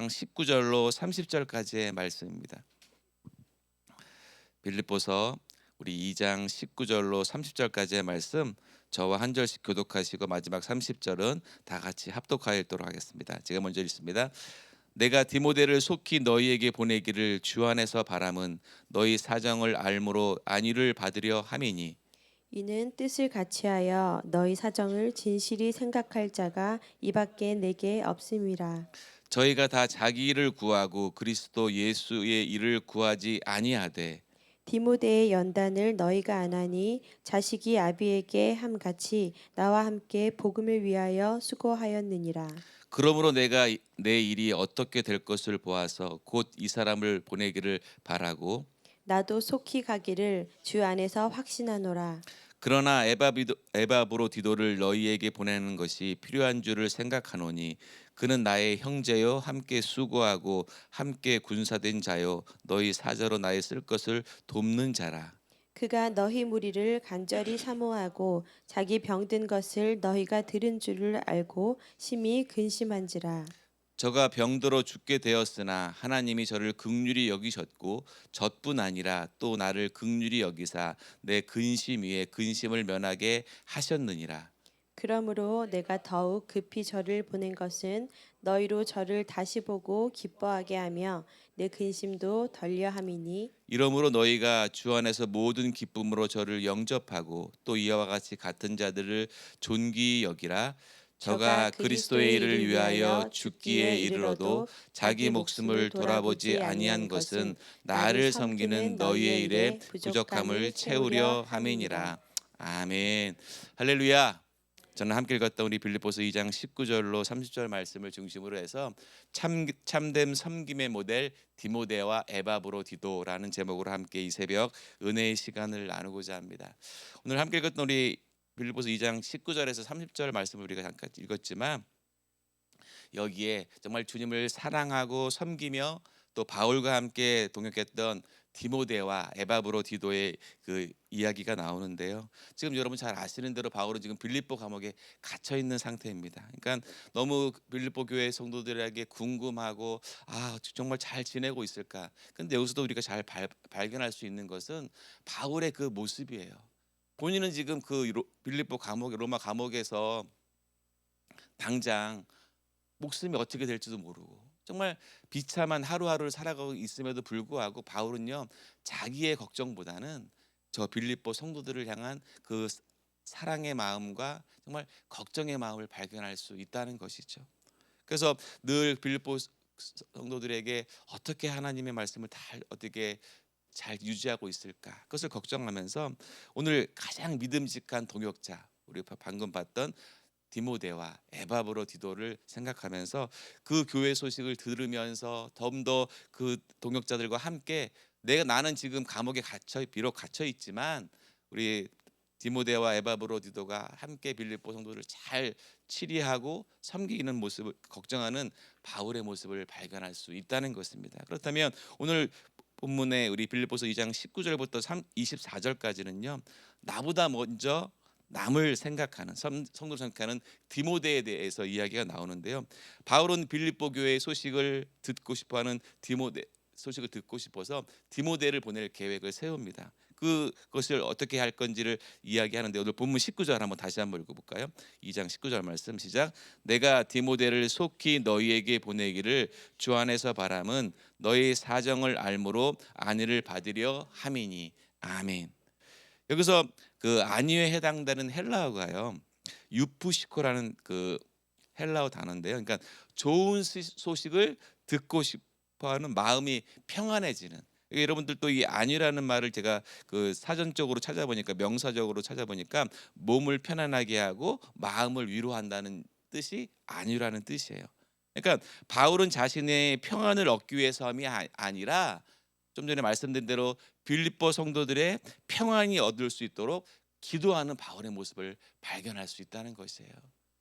19절로 30절까지의 말씀입니다. 빌립보서 우리 2장 19절로 30절까지의 말씀 저와 한 절씩 교독하시고 마지막 30절은 다 같이 합독하여 읽도록 하겠습니다. 제가 먼저 읽습니다. 내가 디모데를 속히 너희에게 보내기를 주 안에서 바람은 너희 사정을 알므로 안위를 받으려 함이니 이는 뜻을 같이하여 너희 사정을 진실히 생각할 자가 이밖에 내게 없음이라. 저희가 다 자기 일을 구하고 그리스도 예수의 일을 구하지 아니하되 디모데의 연단을 너희가 안하니 자식이 아비에게 함같이 나와 함께 복음을 위하여 수고하였느니라. 그러므로 내가 내 일이 어떻게 될 것을 보아서 곧 이 사람을 보내기를 바라고 나도 속히 가기를 주 안에서 확신하노라. 그러나 에바브로디도를 너희에게 보내는 것이 필요한 줄을 생각하노니 그는 나의 형제요 함께 수고하고 함께 군사된 자요 너희 사저로 나의 쓸 것을 돕는 자라. 그가 너희 무리를 간절히 사모하고 자기 병든 것을 너희가 들은 줄을 알고 심히 근심한지라. 저가 병들어 죽게 되었으나 하나님이 저를 긍휼히 여기셨고 저뿐 아니라 또 나를 긍휼히 여기사 내 근심 위에 근심을 면하게 하셨느니라. 그러므로 내가 더욱 급히 저를 보낸 것은 너희로 저를 다시 보고 기뻐하게 하며 내 근심도 덜려 함이니. 이러므로 너희가 주 안에서 모든 기쁨으로 저를 영접하고 또 이와 같이 같은 자들을 존귀히 여기라. 저가 저가 그리스도의 그리스도의 일을 일을 위하여 위하여 죽기에 죽기에 이르러도 이르러도 자기 자기 목숨을 목숨을 돌아보지 돌아보지 아니한 아니한 것은 것은 나를 나를 섬기는 섬기는 너희의 너희의 일에 일에 부족함을 부족함을 채우려 채우려 함이니라. 함이니라. 아멘. 할렐루야. 저는 함께 읽었던 우리 빌립보서 2장 19절로 30절 말씀을 중심으로 해서 참된 섬김의 모델 디모데와 에바브로디도라는 제목으로 함께 이 새벽 은혜의 시간을 나누고자 합니다. 오늘 함께 읽었던 우리 빌립보서 2장 19절에서 30절 말씀을 우리가 잠깐 읽었지만 여기에 정말 주님을 사랑하고 섬기며 또 바울과 함께 동역했던 디모데와 에바브로디도의 그 이야기가 나오는데요. 지금 여러분 잘 아시는 대로 바울은 지금 빌립보 감옥에 갇혀 있는 상태입니다. 그러니까 너무 빌립보 교회 성도들에게 궁금하고 정말 잘 지내고 있을까? 근데 여기서도 우리가 잘 발견할 수 있는 것은 바울의 그 모습이에요. 본인은 지금 그 빌립보 감옥 로마 감옥에서 당장 목숨이 어떻게 될지도 모르고 정말 비참한 하루하루를 살아가고 있음에도 불구하고 바울은요 자기의 걱정보다는 저 빌립보 성도들을 향한 그 사랑의 마음과 정말 걱정의 마음을 발견할 수 있다는 것이죠. 그래서 늘 빌립보 성도들에게 어떻게 하나님의 말씀을 어떻게 잘 유지하고 있을까 그것을 걱정하면서 오늘 가장 믿음직한 동역자 우리 방금 봤던 디모데와 에바브로디도를 생각하면서 그 교회 소식을 들으면서 좀 더 그 동역자들과 함께 나는 지금 감옥에 비록 갇혀 있지만 우리 디모데와 에바브로디도가 함께 빌립보 성도를 잘 치리하고 섬기는 모습을 걱정하는 바울의 모습을 발견할 수 있다는 것입니다. 그렇다면 오늘 본문에 우리 빌립보서 2장 19절부터 24절까지는요. 나보다 먼저 남을 생각하는 성도를 생각하는 디모데에 대해서 이야기가 나오는데요. 바울은 빌립보 교회의 소식을 듣고 싶어하는 디모데 소식을 듣고 싶어서 디모데를 보낼 계획을 세웁니다. 그것을 어떻게 할 건지를 이야기하는데 오늘 본문 19절 다시 한번 읽어볼까요? 2장 19절 말씀 시작. 내가 디모데를 속히 너희에게 보내기를 주 안에서 바람은 너희 사정을 알므로 안위를 받으려 함이니. 아멘. 여기서 그 안위에 해당되는 헬라어가요. 유프시코라는 그 헬라어 단어인데요. 그러니까 좋은 소식을 듣고 싶어하는 마음이 평안해지는. 여러분들도 이 안위라는 말을 제가 그 사전적으로 찾아보니까 명사적으로 찾아보니까 몸을 편안하게 하고 마음을 위로한다는 뜻이 안위라는 뜻이에요. 그러니까 바울은 자신의 평안을 얻기 위해서함이 아니라 좀 전에 말씀드린 대로 빌립보 성도들의 평안이 얻을 수 있도록 기도하는 바울의 모습을 발견할 수 있다는 것이에요.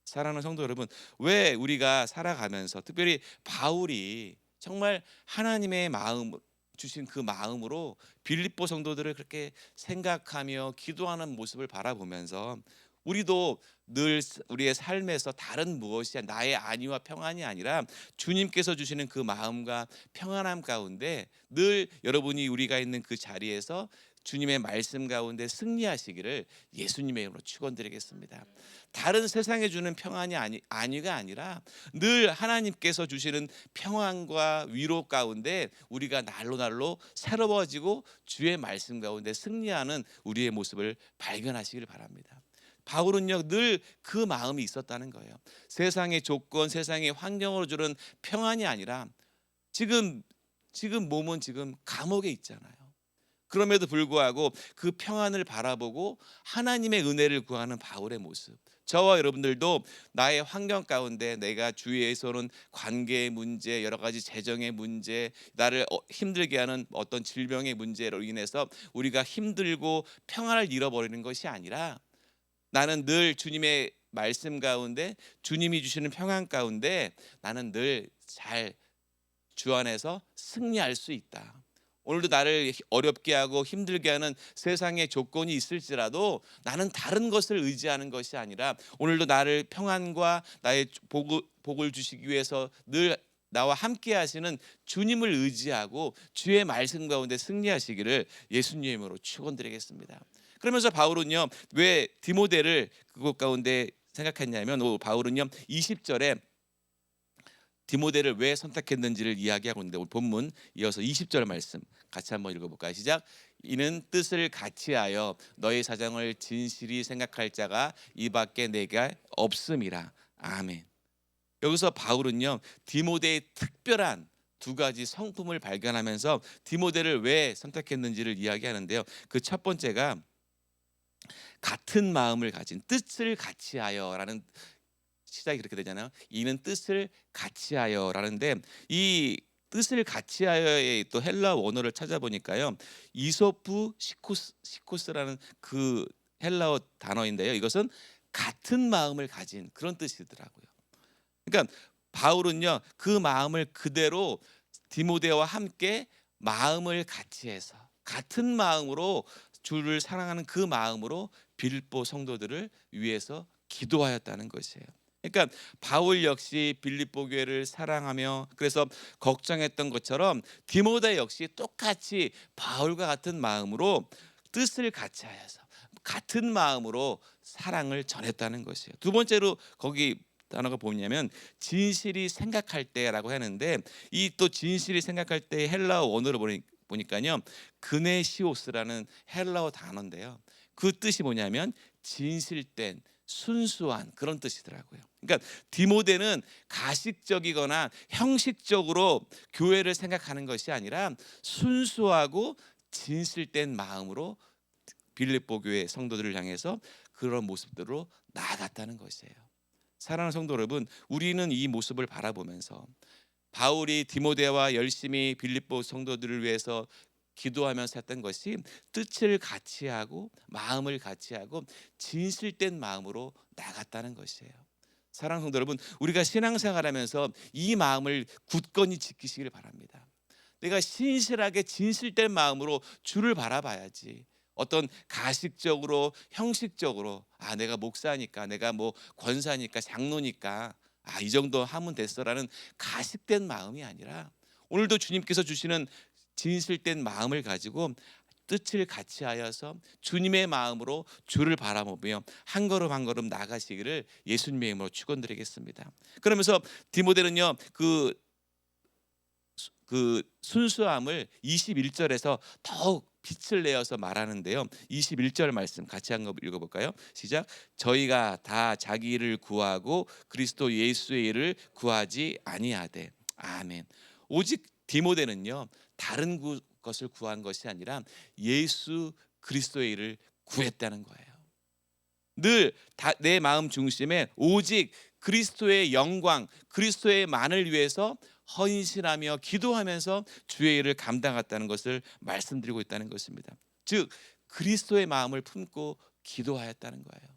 사랑하는 성도 여러분, 왜 우리가 살아가면서 특별히 바울이 정말 하나님의 마음 주신 그 마음으로 빌립보 성도들을 그렇게 생각하며 기도하는 모습을 바라보면서 우리도 늘 우리의 삶에서 다른 무엇이 나의 안위와 평안이 아니라 주님께서 주시는 그 마음과 평안함 가운데 늘 여러분이 우리가 있는 그 자리에서 주님의 말씀 가운데 승리하시기를 예수님의 이름으로 축원드리겠습니다. 다른 세상에 주는 평안이 안위가 아니라 늘 하나님께서 주시는 평안과 위로 가운데 우리가 날로 새로워지고 주의 말씀 가운데 승리하는 우리의 모습을 발견하시길 바랍니다. 바울은요 늘 그 마음이 있었다는 거예요. 세상의 조건, 세상의 환경으로 주는 평안이 아니라 지금 몸은 지금 감옥에 있잖아요. 그럼에도 불구하고 그 평안을 바라보고 하나님의 은혜를 구하는 바울의 모습. 저와 여러분들도 나의 환경 가운데 내가 주위에서는 관계의 문제, 여러 가지 재정의 문제, 나를 힘들게 하는 어떤 질병의 문제로 인해서 우리가 힘들고 평안을 잃어버리는 것이 아니라 나는 늘 주님의 말씀 가운데 주님이 주시는 평안 가운데 나는 늘 잘 주 안에서 승리할 수 있다. 오늘도 나를 어렵게 하고 힘들게 하는 세상의 조건이 있을지라도 나는 다른 것을 의지하는 것이 아니라 오늘도 나를 평안과 나의 복을 주시기 위해서 늘 나와 함께 하시는 주님을 의지하고 주의 말씀 가운데 승리하시기를 예수님의 이름으로 축원드리겠습니다. 그러면서 바울은요 왜 디모데를 그것 가운데 생각했냐면 바울은요 20절에 디모데를 왜 선택했는지를 이야기하고 있는데 오늘 본문 이어서 20절 말씀 같이 한번 읽어볼까요? 시작. 이는 뜻을 같이하여 너희 사정을 진실이 생각할 자가 이밖에 내게 없음이라. 아멘. 여기서 바울은요 디모데의 특별한 두 가지 성품을 발견하면서 디모데를 왜 선택했는지를 이야기하는데요. 그 첫 번째가 같은 마음을 가진 뜻을 같이하여라는 시작이 그렇게 되잖아요. 이는 뜻을 같이하여라는데 이 뜻을 같이하여의 또 헬라 원어를 찾아보니까요. 이소프 시코스라는 그 헬라어 단어인데요. 이것은 같은 마음을 가진 그런 뜻이더라고요. 그러니까 바울은요. 그 마음을 그대로 디모데와 함께 마음을 같이해서 같은 마음으로 주를 사랑하는 그 마음으로 빌립보 성도들을 위해서 기도하였다는 것이에요. 그러니까 바울 역시 빌립보 교회를 사랑하며 그래서 걱정했던 것처럼 디모데 역시 똑같이 바울과 같은 마음으로 뜻을 같이하여서 같은 마음으로 사랑을 전했다는 것이에요. 두 번째로 거기 단어가 뭐냐면 진실이 생각할 때라고 하는데 이 또 진실이 생각할 때 헬라어 원어로 보니까요 그네시오스라는 헬라어 단어인데요. 그 뜻이 뭐냐면 진실된 순수한 그런 뜻이더라고요. 그러니까 디모데는 가식적이거나 형식적으로 교회를 생각하는 것이 아니라 순수하고 진실된 마음으로 빌립보 교회 성도들을 향해서 그런 모습들로 나아갔다는 것이에요. 사랑하는 성도 여러분, 우리는 이 모습을 바라보면서 바울이 디모데와 열심히 빌립보 성도들을 위해서 기도하면서 했던 것이 뜻을 같이하고 마음을 같이하고 진실된 마음으로 나갔다는 것이에요. 사랑하는 성도 여러분, 우리가 신앙생활하면서 이 마음을 굳건히 지키시길 바랍니다. 내가 신실하게 진실된 마음으로 주를 바라봐야지. 어떤 가식적으로 형식적으로 내가 목사니까 내가 뭐 권사니까 장로니까 이 정도 하면 됐어라는 가식된 마음이 아니라 오늘도 주님께서 주시는 진실된 마음을 가지고 뜻을 같이하여서 주님의 마음으로 주를 바라보며 한 걸음 한 걸음 나가시기를 예수님의 이름으로 축원드리겠습니다. 그러면서 디모데는요 그 순수함을 21절에서 더욱 빛을 내어서 말하는데요. 21절 말씀 같이 한번 읽어볼까요? 시작. 저희가 다 자기 일을 구하고 그리스도 예수의 일을 구하지 아니하되. 아멘. 오직 디모데는요 다른 것을 구한 것이 아니라 예수 그리스도의 일을 구했다는 거예요. 늘 내 마음 중심에 오직 그리스도의 영광, 그리스도의 만을 위해서 헌신하며 기도하면서 주의 일을 감당했다는 것을 말씀드리고 있다는 것입니다. 즉 그리스도의 마음을 품고 기도하였다는 거예요.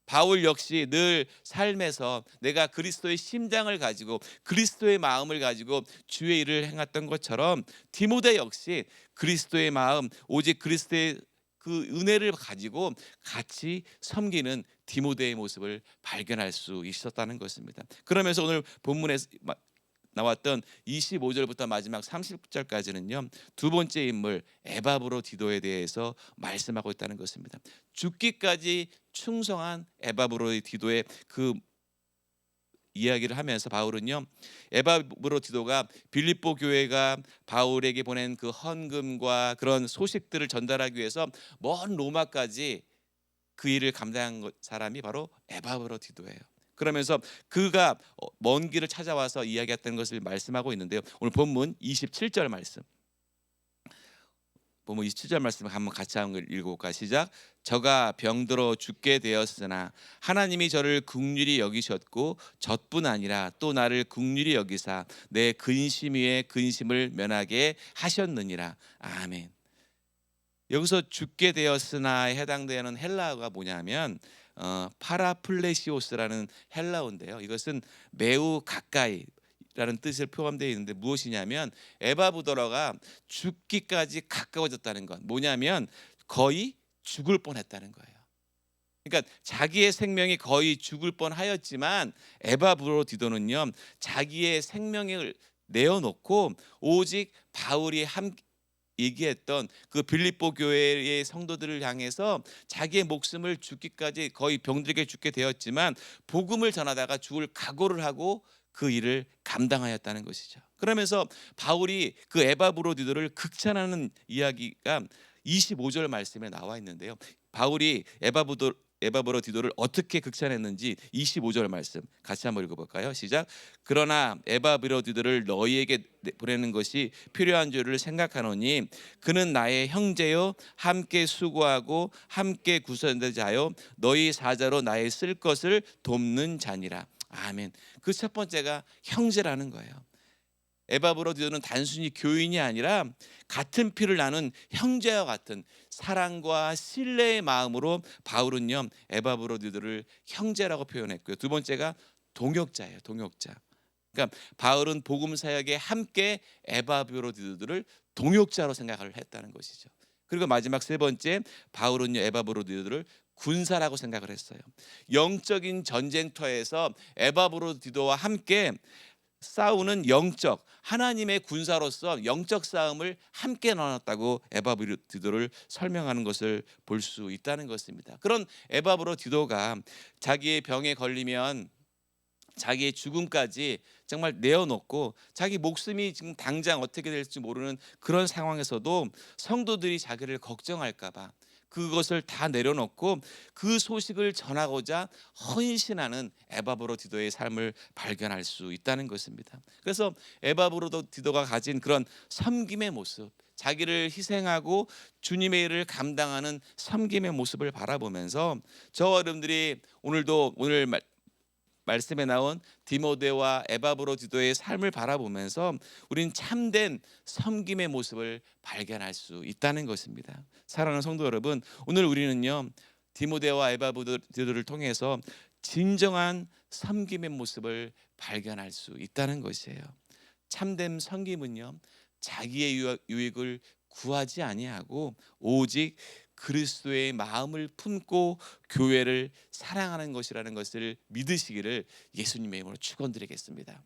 바울 역시 늘 삶에서 내가 그리스도의 심장을 가지고 그리스도의 마음을 가지고 주의 일을 행했던 것처럼 디모데 역시 그리스도의 마음, 오직 그리스도의 그 은혜를 가지고 같이 섬기는 디모데의 모습을 발견할 수 있었다는 것입니다. 그러면서 오늘 본문에 나왔던 25절부터 마지막 30절까지는요. 두 번째 인물 에바브로디도에 대해서 말씀하고 있다는 것입니다. 죽기까지 충성한 에바브로디도의 그 이야기를 하면서 바울은요, 에바브로디도가 빌립보 교회가 바울에게 보낸 그 헌금과 그런 소식들을 전달하기 위해서 먼 로마까지 그 일을 감당한 사람이 바로 에바브로디도예요. 그러면서 그가 먼 길을 찾아와서 이야기했던 것을 말씀하고 있는데요. 오늘 본문 27절 말씀. 본문 27절 말씀 한번 같이 한번 읽어볼까? 시작. 저가 병들어 죽게 되었으나 하나님이 저를 긍휼히 여기셨고 저뿐 아니라 또 나를 긍휼히 여기사 내 근심 위에 근심을 면하게 하셨느니라. 아멘. 여기서 죽게 되었으나에 해당되는 헬라어가 뭐냐면 파라플레시오스라는 헬라어인데요. 이것은 매우 가까이라는 뜻을 포함되어 있는데 무엇이냐면 에바브도라가 죽기까지 가까워졌다는 것. 뭐냐면 거의 죽을 뻔했다는 거예요. 그러니까 자기의 생명이 거의 죽을 뻔하였지만 에바브로디도는요, 자기의 생명을 내어놓고 오직 바울이 얘기했던 그 빌립보 교회의 성도들을 향해서 자기의 목숨을 죽기까지 거의 병들게 죽게 되었지만 복음을 전하다가 죽을 각오를 하고 그 일을 감당하였다는 것이죠. 그러면서 바울이 그 에바브로디도를 극찬하는 이야기가 25절 말씀에 나와 있는데요. 바울이 에바브로디도를 어떻게 극찬했는지 25절 말씀 같이 한번 읽어볼까요? 시작. 그러나 에바브로디도를 너희에게 보내는 것이 필요한 줄을 생각하노니 그는 나의 형제요 함께 수고하고 함께 구선된 자요 너희 사자로 나의 쓸 것을 돕는 자니라. 아멘. 그 첫 번째가 형제라는 거예요. 에바브로디도는 단순히 교인이 아니라 같은 피를 나눈 형제와 같은 사랑과 신뢰의 마음으로 바울은요 에바브로디도를 형제라고 표현했고요. 두 번째가 동역자예요. 동역자. 그러니까 바울은 복음 사역에 함께 에바브로디도를 동역자로 생각을 했다는 것이죠. 그리고 마지막 세 번째, 바울은요 에바브로디도를 군사라고 생각을 했어요. 영적인 전쟁터에서 에바브로디도와 함께 싸우는 영적 하나님의 군사로서 영적 싸움을 함께 나눴다고 에바브로디도를 설명하는 것을 볼 수 있다는 것입니다. 그런 에바브로디도가 자기의 병에 걸리면 자기의 죽음까지 정말 내어놓고 자기 목숨이 지금 당장 어떻게 될지 모르는 그런 상황에서도 성도들이 자기를 걱정할까 봐 그것을 다 내려놓고 그 소식을 전하고자 헌신하는 에바브로디도의 삶을 발견할 수 있다는 것입니다. 그래서 에바브로디도가 가진 그런 섬김의 모습, 자기를 희생하고 주님의 일을 감당하는 섬김의 모습을 바라보면서 저와 여러분들이 오늘도 오늘 말씀에 나온 디모데와 에바브로디도의 삶을 바라보면서 우린 참된 섬김의 모습을 발견할 수 있다는 것입니다. 사랑하는 성도 여러분, 오늘 우리는요 디모데와 에바브로디도를 통해서 진정한 섬김의 모습을 발견할 수 있다는 것이에요. 참된 섬김은요 자기의 유익을 구하지 아니하고 오직 그리스도의 마음을 품고 교회를 사랑하는 것이라는 것을 믿으시기를 예수님의 이름으로 축원드리겠습니다.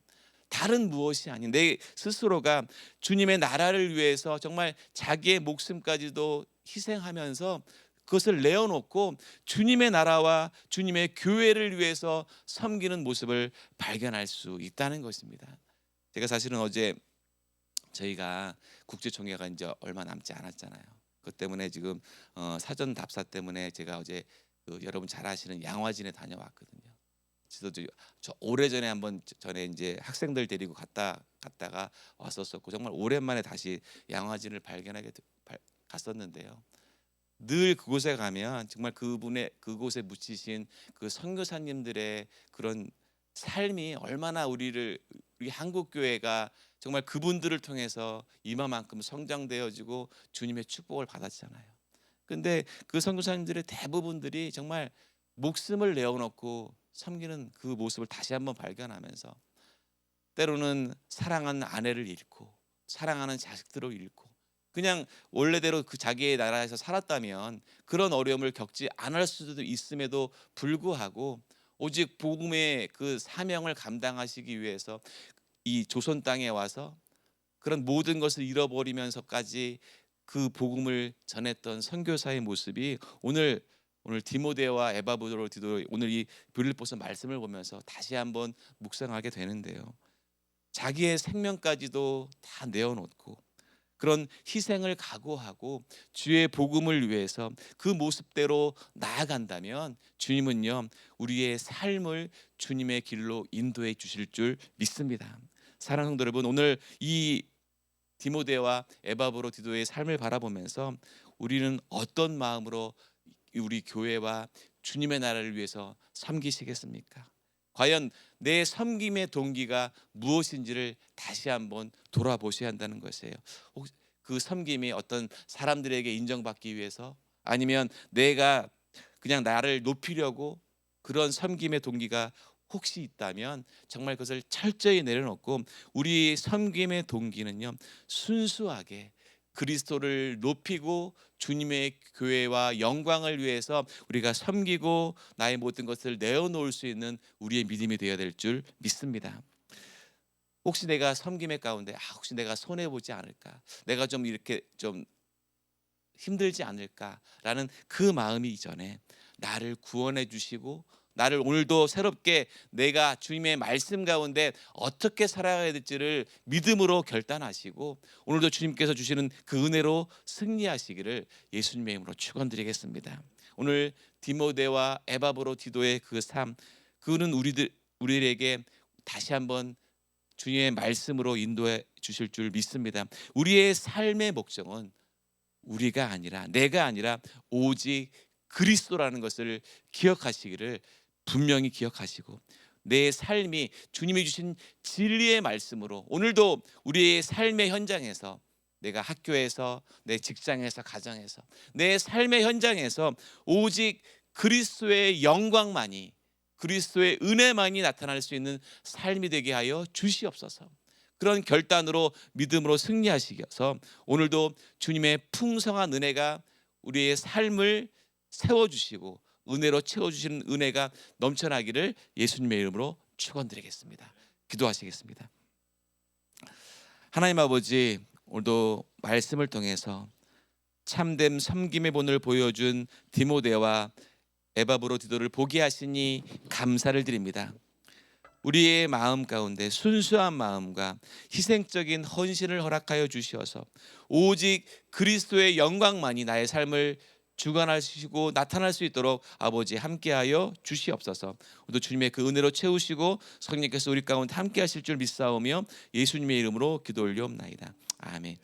다른 무엇이 아닌 내 스스로가 주님의 나라를 위해서 정말 자기의 목숨까지도 희생하면서 그것을 내어놓고 주님의 나라와 주님의 교회를 위해서 섬기는 모습을 발견할 수 있다는 것입니다. 제가 사실은 어제 저희가 국제총회가 이제 얼마 남지 않았잖아요. 그 때문에 지금 사전 답사 때문에 제가 어제 여러분 잘 아시는 양화진에 다녀왔거든요. 저도 저 오래전에 한번 전에 이제 학생들 데리고 갔다가 왔었었고 정말 오랜만에 다시 양화진을 갔었는데요. 늘 그곳에 가면 정말 그곳에 묻히신 그 선교사님들의 그런 삶이 얼마나 우리 한국 교회가 정말 그분들을 통해서 이마만큼 성장되어지고 주님의 축복을 받았잖아요. 근데 그 선교사님들의 대부분들이 정말 목숨을 내어놓고 섬기는 그 모습을 다시 한번 발견하면서 때로는 사랑하는 아내를 잃고 사랑하는 자식들을 잃고 그냥 원래대로 그 자기의 나라에서 살았다면 그런 어려움을 겪지 않을 수도 있음에도 불구하고 오직 복음의 그 사명을 감당하시기 위해서 이 조선 땅에 와서 그런 모든 것을 잃어버리면서까지 그 복음을 전했던 선교사의 모습이 오늘 디모데와 에바브로디도 오늘 이 빌립보서 말씀을 보면서 다시 한번 묵상하게 되는데요. 자기의 생명까지도 다 내어놓고 그런 희생을 각오하고 주의 복음을 위해서 그 모습대로 나아간다면 주님은요 우리의 삶을 주님의 길로 인도해 주실 줄 믿습니다. 사랑하는 성도 여러분, 오늘 이 디모데와 에바브로디도의 삶을 바라보면서 우리는 어떤 마음으로 우리 교회와 주님의 나라를 위해서 섬기시겠습니까? 과연 내 섬김의 동기가 무엇인지를 다시 한번 돌아보셔야 한다는 것이에요. 혹시 그 섬김이 어떤 사람들에게 인정받기 위해서, 아니면 내가 그냥 나를 높이려고 그런 섬김의 동기가 혹시 있다면 정말 그것을 철저히 내려놓고 우리 섬김의 동기는요 순수하게 그리스도를 높이고 주님의 교회와 영광을 위해서 우리가 섬기고 나의 모든 것을 내어놓을 수 있는 우리의 믿음이 되어야 될 줄 믿습니다. 혹시 내가 섬김의 가운데 혹시 내가 손해 보지 않을까, 내가 좀 이렇게 좀 힘들지 않을까라는 그 마음이 이전에 나를 구원해 주시고 나를 오늘도 새롭게 내가 주님의 말씀 가운데 어떻게 살아가야 될지를 믿음으로 결단하시고 오늘도 주님께서 주시는 그 은혜로 승리하시기를 예수님의 이름으로 축원드리겠습니다. 오늘 디모데와 에바브로디도의 그 삶, 그는 우리에게 다시 한번 주님의 말씀으로 인도해 주실 줄 믿습니다. 우리의 삶의 목적은 우리가 아니라, 내가 아니라 오직 그리스도라는 것을 기억하시기를 분명히 기억하시고, 내 삶이 주님이 주신 진리의 말씀으로 오늘도 우리의 삶의 현장에서, 내가 학교에서, 내 직장에서, 가정에서, 내 삶의 현장에서 오직 그리스도의 영광만이, 그리스도의 은혜만이 나타날 수 있는 삶이 되게 하여 주시옵소서. 그런 결단으로 믿음으로 승리하시겨서 오늘도 주님의 풍성한 은혜가 우리의 삶을 세워주시고 은혜로 채워주시는 은혜가 넘쳐나기를 예수님의 이름으로 축원드리겠습니다. 기도하시겠습니다. 하나님 아버지, 오늘도 말씀을 통해서 참된 섬김의 본을 보여준 디모데와 에바브로디도를 보게 하시니 감사를 드립니다. 우리의 마음 가운데 순수한 마음과 희생적인 헌신을 허락하여 주시어서 오직 그리스도의 영광만이 나의 삶을 주관하시고 나타날 수 있도록 아버지 함께하여 주시옵소서. 또 주님의 그 은혜로 채우시고 성령께서 우리 가운데 함께하실 줄 믿사오며 예수님의 이름으로 기도 올리옵나이다. 아멘.